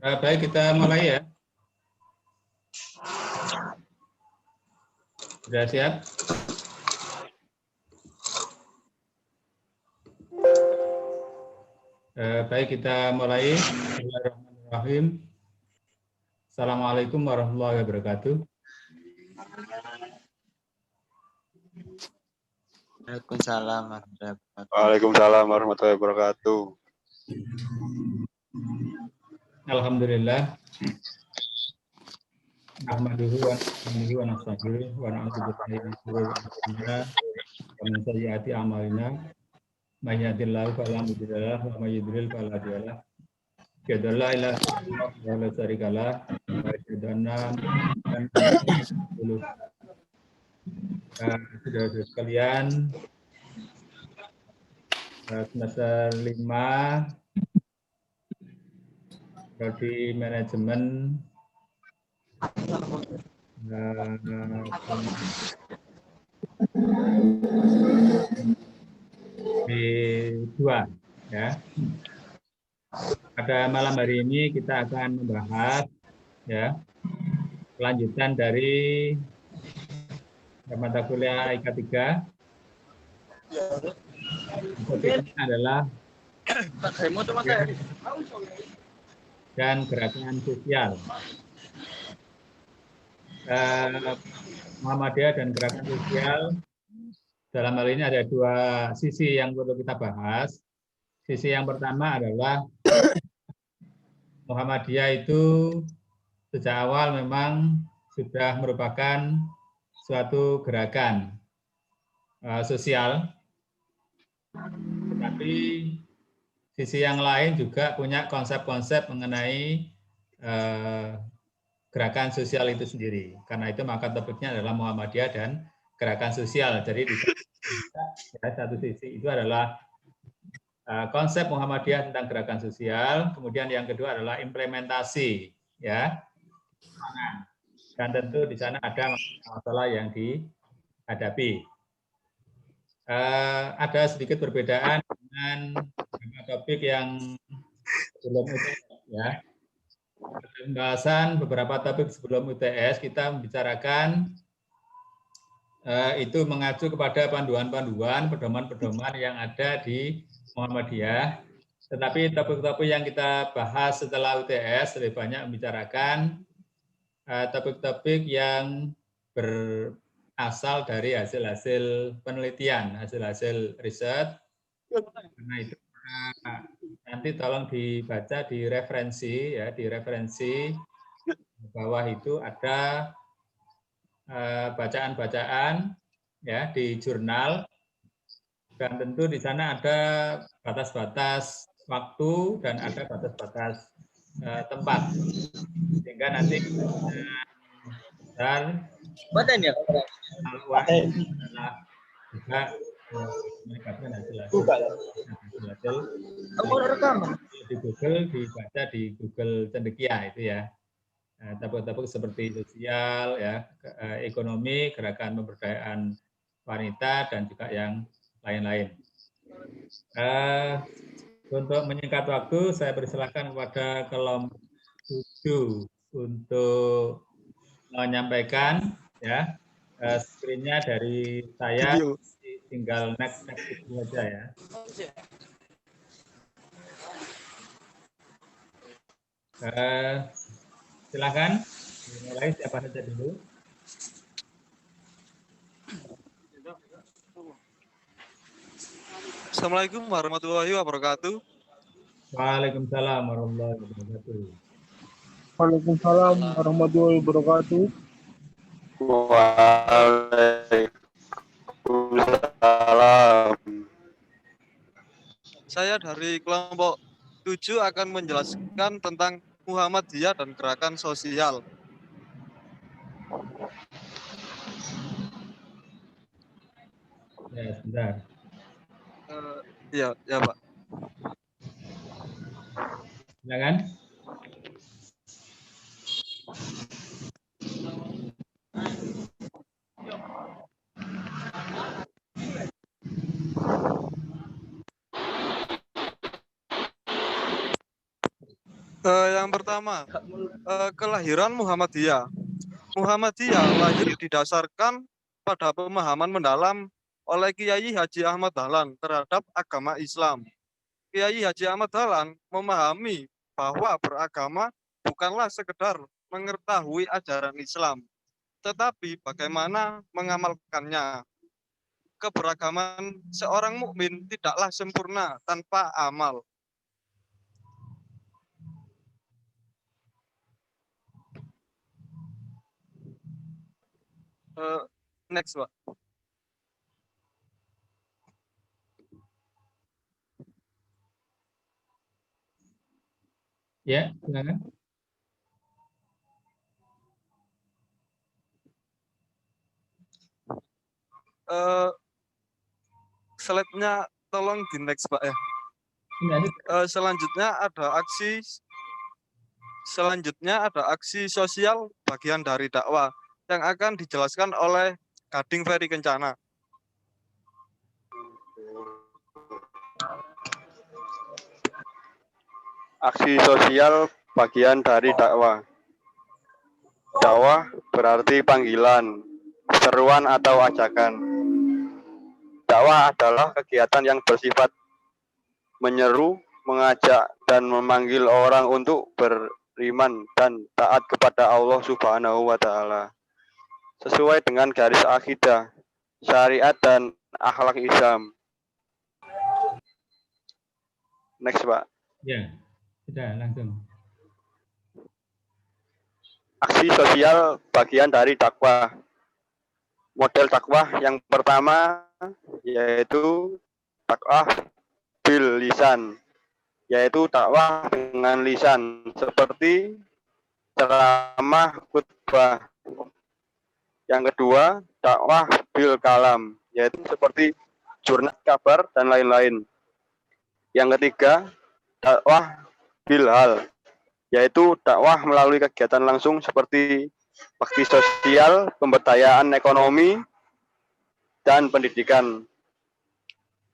Baik, kita mulai ya. Sudah siap? Baik, kita mulai. Bismillahirrahmanirrahim. Assalamualaikum warahmatullahi wabarakatuh. Waalaikumsalam warahmatullahi wabarakatuh. Alhamdulillah. Ahmaduhu wa ni'manuhu wa nasta'inuhu wa na'udzu billahi min syururi anfusina wa min sayyiati a'malina. May yahdihillahu fala mudilla lahu wa may yudlil fala hadiya lahu. Asyhadu an la ilaha illallah wa la syarika lah wa asyhadu anna Muhammadan rasulullah. Saudara-saudara sekalian, semester 5 prodi manajemen B2 ya. Pada malam hari ini kita akan membahas ya kelanjutan dari mata kuliah IK 3. Topiknya adalah dan gerakan sosial. Muhammadiyah dan gerakan sosial, dalam hal ini ada dua sisi yang perlu kita bahas. Sisi yang pertama adalah Muhammadiyah itu sejak awal memang sudah merupakan suatu gerakan sosial, tetapi sisi yang lain juga punya konsep-konsep mengenai gerakan sosial itu sendiri. Karena itu maka topiknya adalah Muhammadiyah dan gerakan sosial. Jadi di satu sisi itu adalah konsep Muhammadiyah tentang gerakan sosial, kemudian yang kedua adalah implementasi, ya. Dan tentu di sana ada masalah yang dihadapi. Ada sedikit perbedaan dengan topik yang sebelum UTS, ya. Pembahasan beberapa topik sebelum UTS kita membicarakan itu mengacu kepada panduan-panduan, pedoman-pedoman yang ada di Muhammadiyah. Tetapi topik-topik yang kita bahas setelah UTS lebih banyak membicarakan topik-topik yang berasal dari hasil-hasil penelitian, hasil-hasil riset. Karena itu nanti tolong dibaca di referensi, ya, di referensi bawah itu ada bacaan-bacaan ya di jurnal, dan tentu di sana ada batas-batas waktu dan ada batas-batas tempat, sehingga nanti dan juga meningkatkan hasil-hasil di Google, dibaca di Google Cendekia itu ya. Topik-topik seperti sosial, ya, ekonomi, gerakan pemberdayaan wanita, dan juga yang lain-lain. Untuk menyingkat waktu, saya persilakan kepada kelompok 7 untuk menyampaikan, ya. Screen-nya dari saya, tinggal next itu saja ya. Silakan mulai, siapa saja dulu. Assalamualaikum warahmatullahi wabarakatuh. Waalaikumsalam warahmatullahi wabarakatuh. Waalaikumsalam warahmatullahi wabarakatuh. Waalaikumsalam. Saya dari kelompok 7 akan menjelaskan tentang Muhammadiyah dan gerakan sosial. Ya, sebentar. Ya, Pak. Silakan. Yang pertama, kelahiran Muhammadiyah. Muhammadiyah lahir didasarkan pada pemahaman mendalam oleh Kiai Haji Ahmad Dahlan terhadap agama Islam. Kiai Haji Ahmad Dahlan memahami bahwa beragama bukanlah sekedar mengetahui ajaran Islam, tetapi bagaimana mengamalkannya. Keberagaman seorang mukmin tidaklah sempurna tanpa amal. Next, Pak. Ya, silakan. Slide-nya tolong di next, Pak ya. Selanjutnya ada aksi sosial bagian dari dakwah yang akan dijelaskan oleh Gading Ferry Kencana. Aksi sosial bagian dari dakwah. Dakwah berarti panggilan, seruan atau ajakan. Dakwah adalah kegiatan yang bersifat menyeru, mengajak, dan memanggil orang untuk beriman dan taat kepada Allah Subhanahu wa Ta'ala. Sesuai dengan garis akidah, syariat, dan akhlak Islam. Next, Pak. Ya, sudah langsung. Aksi sosial bagian dari dakwah. Model dakwah yang pertama yaitu dakwah bil lisan, yaitu dakwah dengan lisan seperti ceramah, khutbah. Yang kedua, dakwah bil kalam, yaitu seperti jurnal, kabar, dan lain-lain. Yang ketiga, dakwah bil hal, yaitu dakwah melalui kegiatan langsung seperti bakti sosial, pemberdayaan ekonomi, dan pendidikan.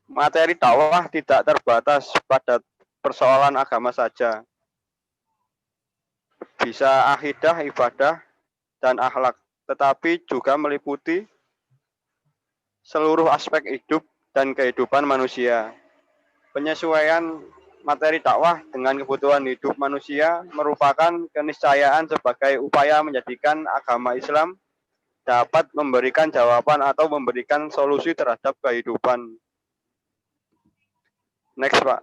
Materi dakwah tidak terbatas pada persoalan agama saja. Bisa akidah, ibadah, dan akhlak, tetapi juga meliputi seluruh aspek hidup dan kehidupan manusia. Penyesuaian materi dakwah dengan kebutuhan hidup manusia merupakan keniscayaan sebagai upaya menjadikan agama Islam dapat memberikan jawaban atau memberikan solusi terhadap kehidupan. Next, Pak.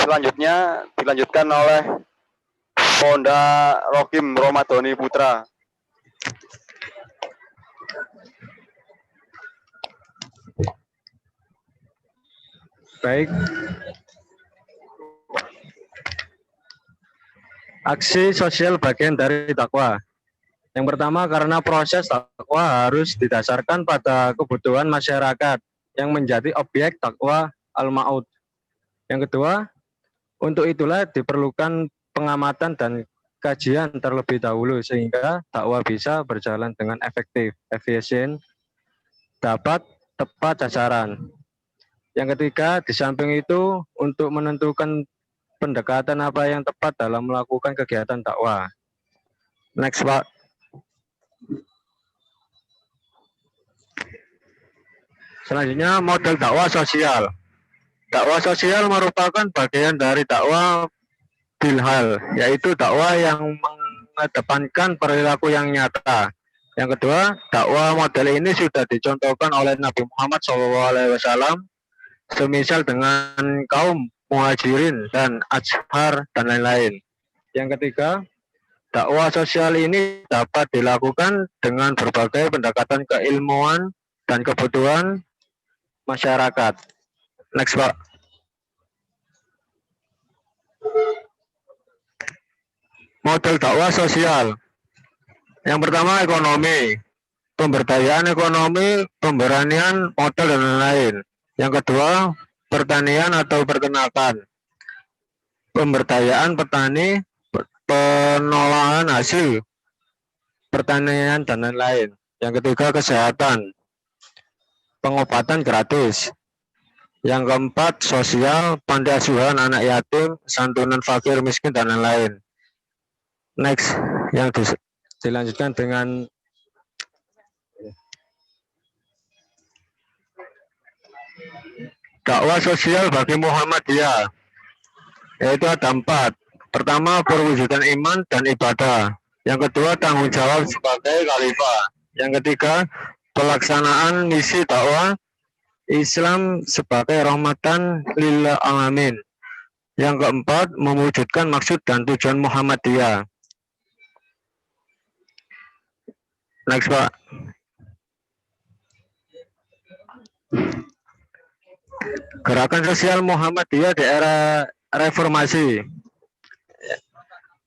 Selanjutnya dilanjutkan oleh Ponda Rokim Romadhoni Putra. Baik. Aksi sosial bagian dari dakwah. Yang pertama, karena proses dakwah harus didasarkan pada kebutuhan masyarakat yang menjadi objek dakwah al-ma'ud. Yang kedua, untuk itulah diperlukan pengamatan dan kajian terlebih dahulu sehingga dakwah bisa berjalan dengan efektif, efisien, dapat tepat sasaran. Yang ketiga, di samping itu untuk menentukan pendekatan apa yang tepat dalam melakukan kegiatan dakwah. Next, Pak. Selanjutnya, model dakwah sosial. Dakwah sosial merupakan bagian dari dakwah bilhal, yaitu dakwah yang mengedepankan perilaku yang nyata. Yang kedua, dakwah model ini sudah dicontohkan oleh Nabi Muhammad SAW, semisal dengan kaum muhajirin dan ashar dan lain-lain. Yang ketiga, dakwah sosial ini dapat dilakukan dengan berbagai pendekatan keilmuan dan kebutuhan masyarakat. Next, Pak. Model dakwah sosial. Yang pertama, ekonomi. Pemberdayaan ekonomi, pemberanian modal, dan lain-lain. Yang kedua, pertanian atau peternakan. Pemberdayaan petani, penolakan hasil pertanian, dan lain-lain. Yang ketiga, kesehatan. Pengobatan gratis. Yang keempat, sosial, panti asuhan anak yatim, santunan fakir miskin dan lain-lain. Next, yang dilanjutkan dengan dakwah sosial bagi Muhammadiyah, yaitu ada 4. Pertama, perwujudan iman dan ibadah. Yang kedua, tanggung jawab sebagai khalifah. Yang ketiga, pelaksanaan misi dakwah Islam sebagai rahmatan lil alamin. Yang keempat, mewujudkan maksud dan tujuan Muhammadiyah. Next, Pak. Gerakan sosial Muhammadiyah di era reformasi.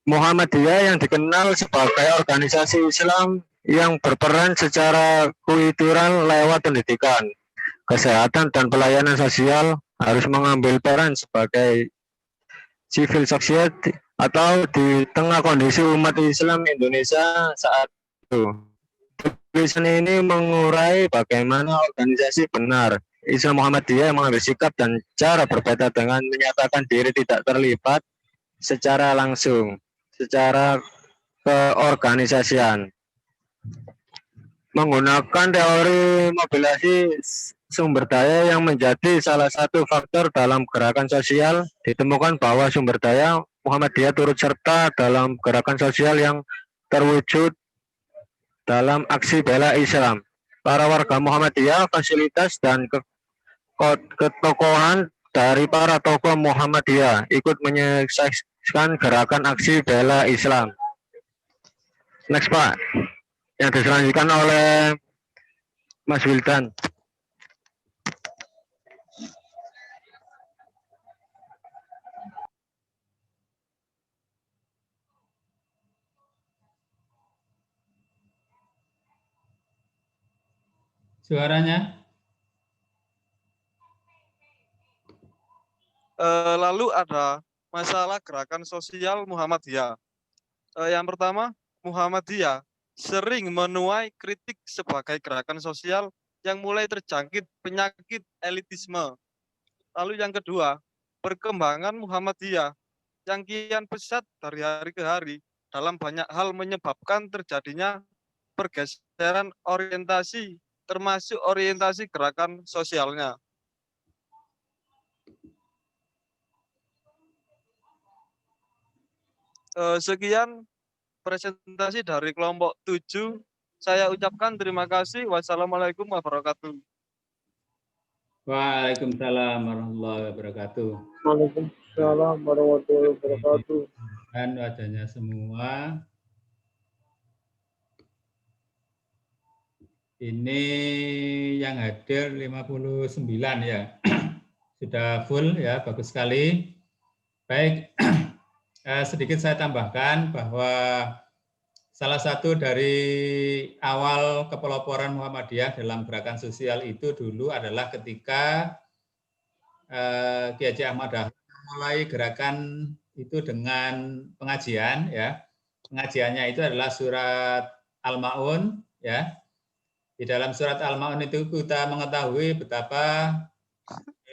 Muhammadiyah yang dikenal sebagai organisasi Islam yang berperan secara kultural lewat pendidikan, kesehatan, dan pelayanan sosial, harus mengambil peran sebagai civil society atau di tengah kondisi umat Islam Indonesia saat itu. Tulisan ini mengurai bagaimana organisasi benar Islam Muhammadiyah mengambil sikap dan cara berbeda dengan menyatakan diri tidak terlibat secara langsung secara keorganisasian, menggunakan teori mobilisasi sumber daya yang menjadi salah satu faktor dalam gerakan sosial. Ditemukan bahwa sumber daya Muhammadiyah turut serta dalam gerakan sosial yang terwujud dalam aksi bela Islam. Para warga Muhammadiyah, fasilitas dan ketokohan dari para tokoh Muhammadiyah ikut menyaksikan gerakan aksi bela Islam. Next, Pak, yang diselanjutkan oleh Mas Wildan. Suaranya? Lalu ada masalah gerakan sosial Muhammadiyah. Yang pertama, Muhammadiyah sering menuai kritik sebagai gerakan sosial yang mulai terjangkit penyakit elitisme. Lalu yang kedua, perkembangan Muhammadiyah yang kian pesat dari hari ke hari dalam banyak hal menyebabkan terjadinya pergeseran orientasi, termasuk orientasi gerakan sosialnya. Sekian presentasi dari kelompok 7. Saya ucapkan terima kasih. Wassalamualaikum warahmatullahi wabarakatuh. Waalaikumsalam warahmatullahi wabarakatuh. Waalaikumsalam warahmatullahi wabarakatuh. Dan wajahnya semua. Ini yang hadir 59 ya. Sudah full ya, bagus sekali. Baik, sedikit saya tambahkan bahwa salah satu dari awal kepeloporan Muhammadiyah dalam gerakan sosial itu dulu adalah ketika Kiai Haji Ahmad Dahlan mulai gerakan itu dengan pengajian ya. Pengajiannya itu adalah surat Al-Maun ya. Di dalam surat Al-Maun itu kita mengetahui betapa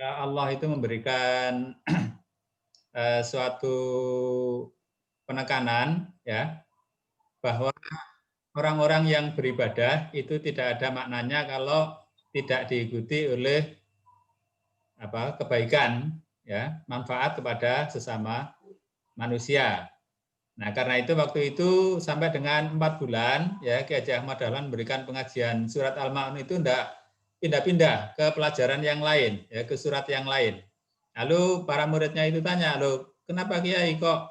Allah itu memberikan suatu penekanan ya bahwa orang-orang yang beribadah itu tidak ada maknanya kalau tidak diikuti oleh kebaikan ya, manfaat kepada sesama manusia. Nah, karena itu waktu itu sampai dengan 4 bulan ya Kiai Haji Ahmad Dahlan memberikan pengajian surat Al-Maun itu tidak pindah-pindah ke pelajaran yang lain ya, ke surat yang lain. Lalu para muridnya itu tanya, "Loh, kenapa Kiai kok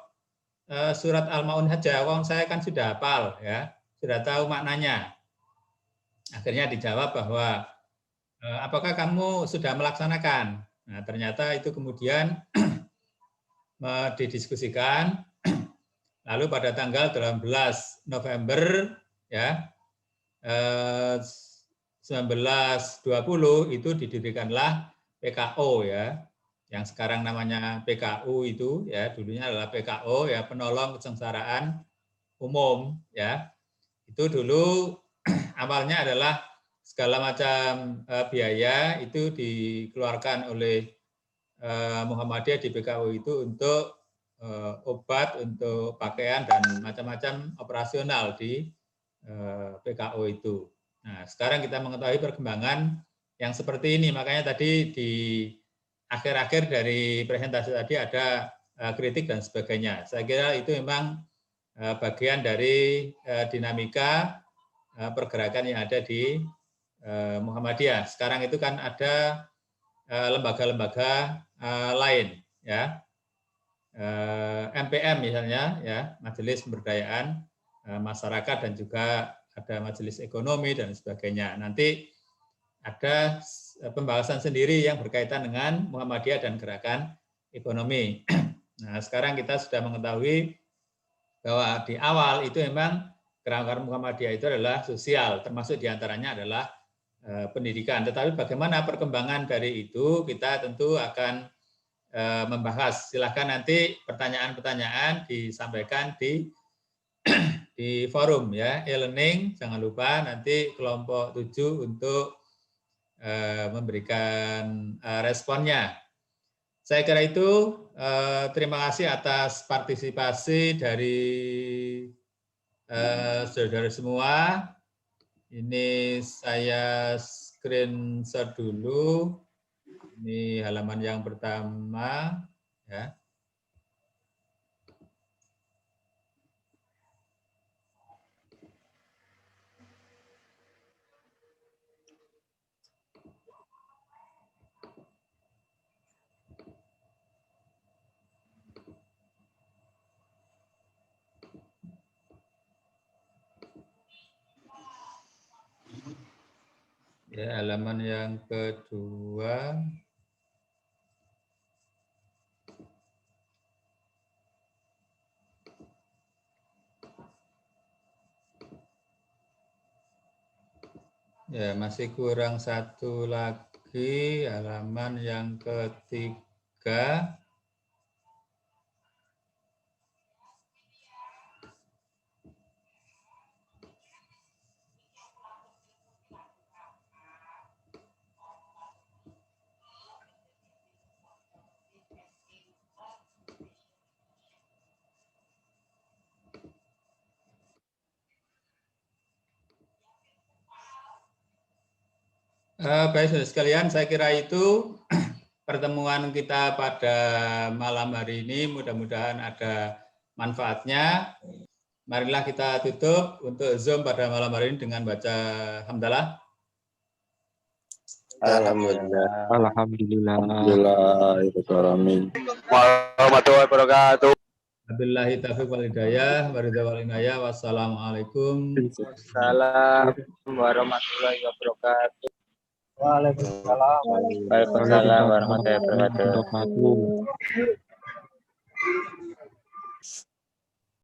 surat Al-Maun saja? Wong saya kan sudah hafal ya, sudah tahu maknanya." Akhirnya dijawab bahwa apakah kamu sudah melaksanakan? Nah, ternyata itu kemudian didiskusikan. Lalu pada tanggal 18 November ya 1920 itu didirikanlah PKO ya, yang sekarang namanya PKU itu ya, dulunya adalah PKO ya, penolong kesengsaraan umum ya. Itu dulu awalnya adalah segala macam biaya itu dikeluarkan oleh Muhammadiyah di PKU itu untuk obat, untuk pakaian dan macam-macam operasional di PKU itu. Nah, sekarang kita mengetahui perkembangan yang seperti ini, makanya tadi di akhir-akhir dari presentasi tadi ada kritik dan sebagainya. Saya kira itu memang bagian dari dinamika pergerakan yang ada di Muhammadiyah. Sekarang itu kan ada lembaga-lembaga lain, ya, MPM misalnya, ya, Majelis Pemberdayaan Masyarakat, dan juga ada Majelis Ekonomi dan sebagainya. Nanti ada pembahasan sendiri yang berkaitan dengan Muhammadiyah dan gerakan ekonomi. Nah, sekarang kita sudah mengetahui bahwa di awal itu memang gerakan Muhammadiyah itu adalah sosial, termasuk diantaranya adalah pendidikan. Tetapi bagaimana perkembangan dari itu kita tentu akan membahas. Silakan nanti pertanyaan-pertanyaan disampaikan di forum, ya, e-learning. Jangan lupa nanti kelompok 7 untuk memberikan responnya. Saya kira itu. Terima kasih atas partisipasi dari saudara semua. Ini saya screenshot dulu. Ini halaman yang pertama, ya. Ya, halaman yang kedua. Ya, masih kurang satu lagi, halaman yang ketiga. Baik, saudara sekalian, saya kira itu pertemuan kita pada malam hari ini. Mudah-mudahan ada manfaatnya. Marilah kita tutup untuk Zoom pada malam hari ini dengan baca hamdalah. Alhamdulillah. Alhamdulillah. Warahmatullahi wabarakatuh. Wabillahi taufiq wal hidayah, wassalamualaikum. Assalamualaikum warahmatullahi wabarakatuh. Waalaikumsalam. Waalaikumsalam warahmatullahi wabarakatuh.